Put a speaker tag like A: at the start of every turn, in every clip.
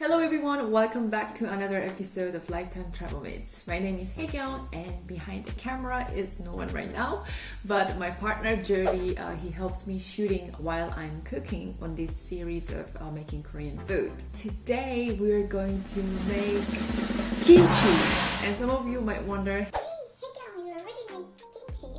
A: Hello everyone, welcome back to another episode of Lifetime Travel Mates. My name is Haekyung and behind the camera is no one right now, but my partner Jody, he helps me shooting while I'm cooking on this series of making Korean food. Today we're going to make kimchi, and some of you might wonder,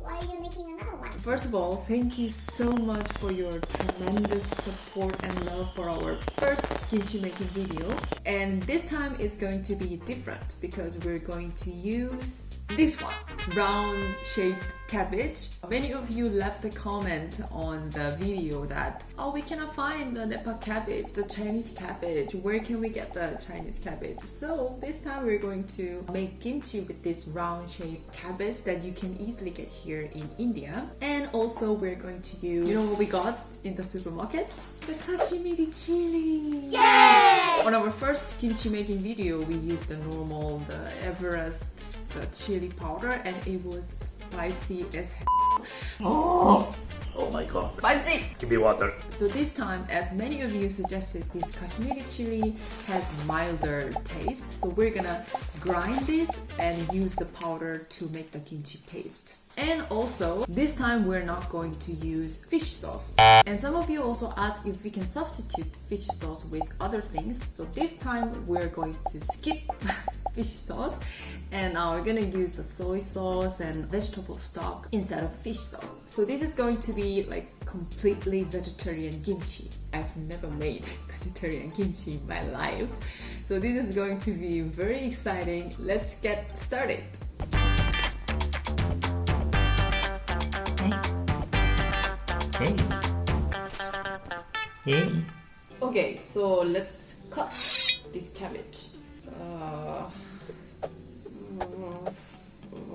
B: why are you making another one?
A: first of all, thank you so much for your tremendous support and love for our first kimchi making video. And this time is going to be different because we're going to use this one, round shaped cabbage. Many of you left a comment on the video that, oh, we cannot find the Nepal cabbage, the Chinese cabbage. Where can we get the Chinese cabbage? So this time we're going to make kimchi with this round shaped cabbage that you can easily get here in India. And also we're going to use, you know what we got in the supermarket? The Kashmiri chili!
B: Yay!
A: On our first kimchi making video, we used the normal, the Everest, the chili powder, and it was spicy as hell.
C: Oh my god.
A: Spicy!
C: Give me water.
A: So this time, as many of you suggested, this Kashmiri chili has milder taste. So we're gonna grind this and use the powder to make the kimchi paste. And also, this time we're not going to use fish sauce. And some of you also asked if we can substitute fish sauce with other things. So this time we're going to skip fish sauce and we're gonna use the soy sauce and vegetable stock instead of fish sauce. So this is going to be like completely vegetarian kimchi. I've never made vegetarian kimchi in my life. So this is going to be very exciting. Let's get started.
C: Hey. Hey.
A: Okay, so let's cut this cabbage.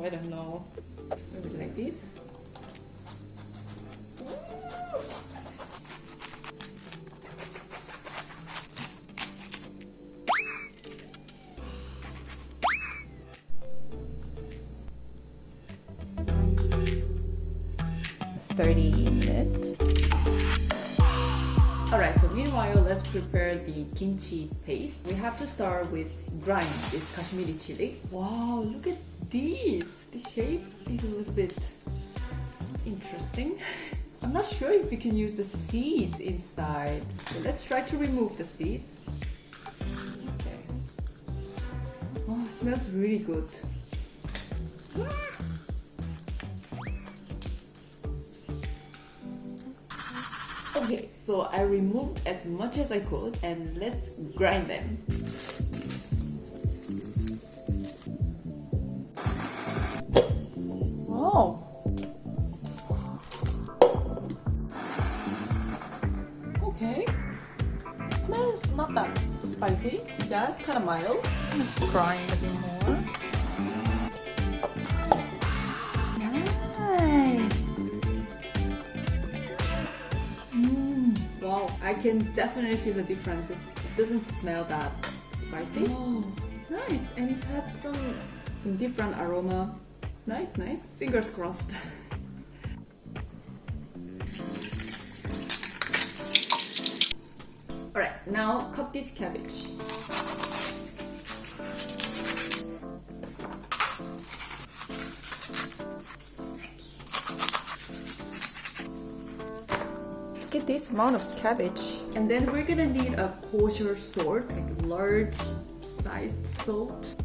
A: I don't know. Maybe like this.
C: $30.
A: Alright, so meanwhile, let's prepare the kimchi paste. We have to start with grind this Kashmiri chili. Wow, look at this! The shape is a little bit interesting. I'm not sure if we can use the seeds inside. So let's try to remove the seeds. Okay. Oh, it smells really good. Okay, so I removed as much as I could and let's grind them. Oh! Okay. It smells not that spicy. Yeah, it's kind of mild.
C: Grind a bit more.
A: Nice! Wow, I can definitely feel the difference. It doesn't smell that spicy. Oh, nice! And it's had some different aroma. Nice, nice. Fingers crossed. Alright, now cut this cabbage.
C: Look at this amount of cabbage.
A: And then we're gonna need a kosher salt, like a large sized salt.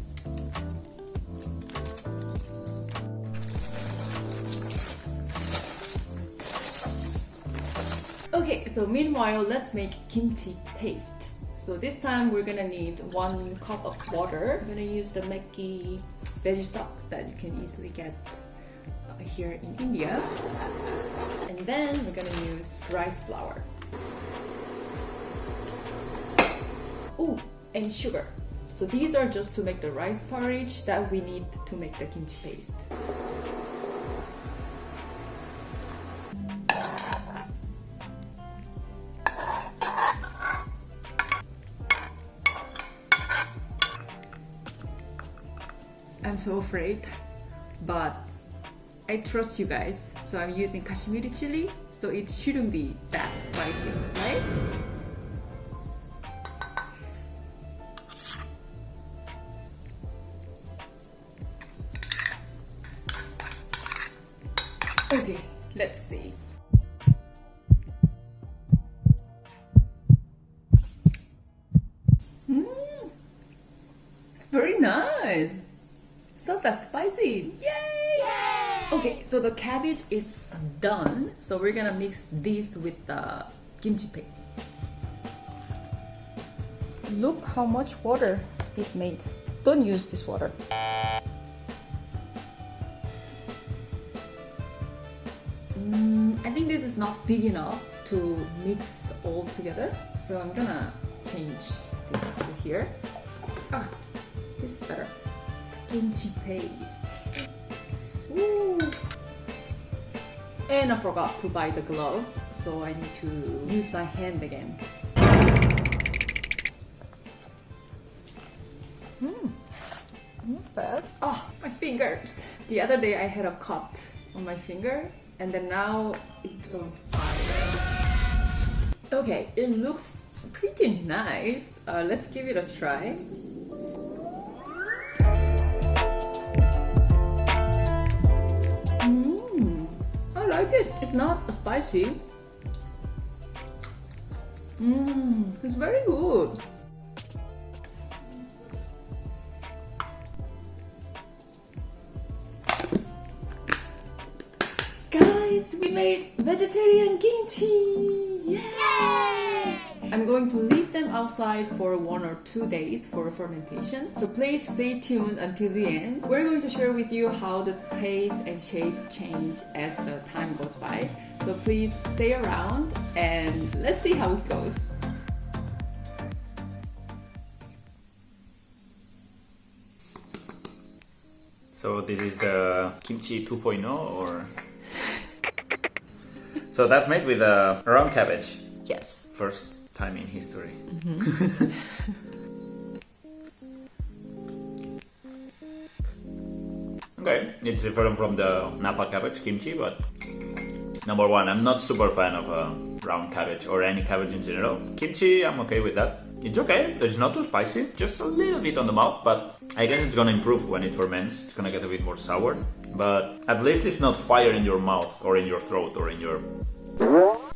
A: Okay, so meanwhile, let's make kimchi paste. So this time we're gonna need 1 cup of water. I'm gonna use the Mekki veggie stock that you can easily get here in India. And then we're gonna use rice flour. Oh, and sugar. So these are just to make the rice porridge that we need to make the kimchi paste. I'm so afraid, but I trust you guys. So I'm using Kashmiri chili, so it shouldn't be that spicy, right? Okay, let's see. It's very nice. It's not that spicy. Yay! Okay, so the cabbage is done. So we're gonna mix this with the kimchi paste.
C: Look how much water it made. Don't use this water.
A: I think this is not big enough to mix all together. So I'm gonna change this to here. Ah, this is better. Kimchi paste. Ooh. And I forgot to buy the gloves, so I need to use my hand again.
C: Not bad.
A: Oh, my fingers. The other day I had a cut on my finger, and then now it's on fire. Okay, it looks pretty nice. Let's give it a try. I like it. It's not spicy. It's very good. Guys, we made vegetarian kimchi! Yay! I'm going to leave them outside for 1 or 2 days for fermentation. So please stay tuned until the end. We're going to share with you how the taste and shape change as the time goes by. So please stay around and let's see how it goes.
D: So this is the kimchi 2.0 or... So that's made with round cabbage.
C: Yes.
D: First time in history. Okay, it's different from the Napa cabbage kimchi, but number one, I'm not super fan of round cabbage or any cabbage in general. Kimchi, I'm okay with that. It's okay, it's not too spicy, just a little bit on the mouth, but I guess it's gonna improve when it ferments. It's gonna get a bit more sour, but at least it's not fire in your mouth or in your throat or in your...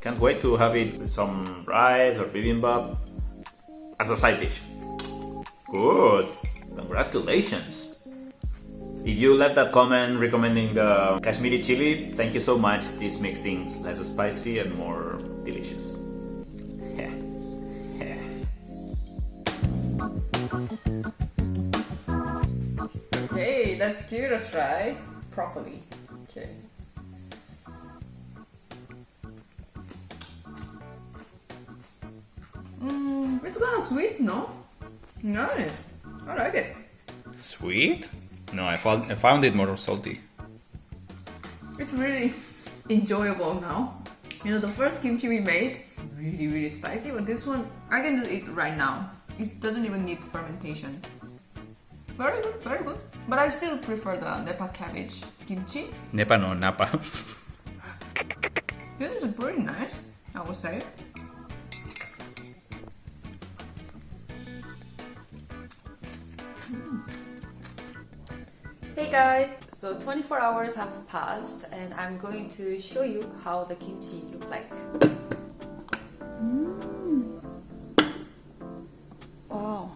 D: Can't wait to have it with some rice or bibimbap as a side dish. Good, congratulations. If you left that comment recommending the Kashmiri chili, thank you so much. This makes things less spicy and more delicious.
A: Okay, let's give it a try properly. Okay. It's kind of sweet, no? Nice. I like it.
D: Sweet? No, I found it more salty.
A: It's really enjoyable now. You know, the first kimchi we made, really spicy, but this one, I can just eat right now. It doesn't even need fermentation. Very good, very good. But I still prefer the Napa cabbage kimchi.
D: Napa no, Napa.
A: This is pretty nice, I would say.
C: Hey guys, so 24 hours have passed and I'm going to show you how the kimchi look like. Wow.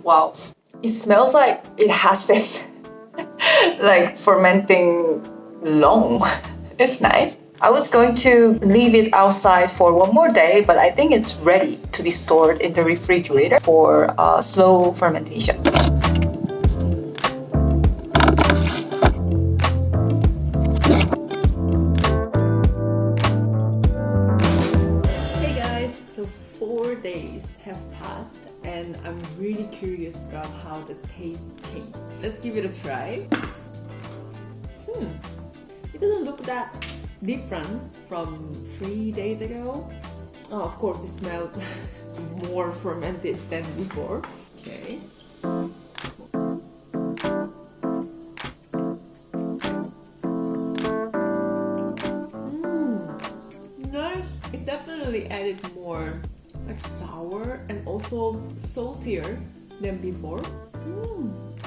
E: Wow, it smells like it has been like fermenting long. It's nice. I was going to leave it outside for 1 more day, but I think it's ready to be stored in the refrigerator for slow fermentation.
A: Hey guys, so 4 days have passed and I'm really curious about how the taste changed. Let's give it a try. It doesn't look that different from 3 days ago. Oh, of course, it smelled more fermented than before. Okay. Nice. It definitely added more like sour and also saltier than before.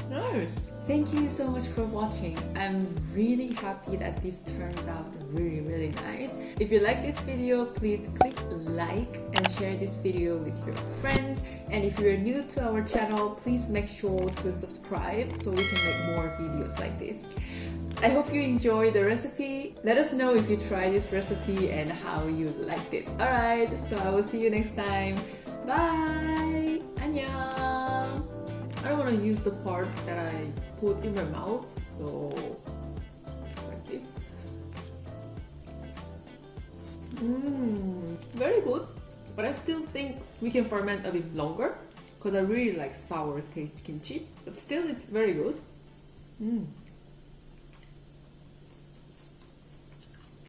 A: Nice. Thank you so much for watching. I'm really happy that this turns out really nice. If you like this video, please click like and share this video with your friends. And if you're new to our channel, please make sure to subscribe so we can make more videos like this. I hope you enjoy the recipe. Let us know if you try this recipe and how you liked it. Alright, so I will see you next time. Bye! 안녕! I don't want to use the part that I put in my mouth, so like this. Very good. But I still think we can ferment a bit longer because I really like sour taste kimchi. But still, it's very good.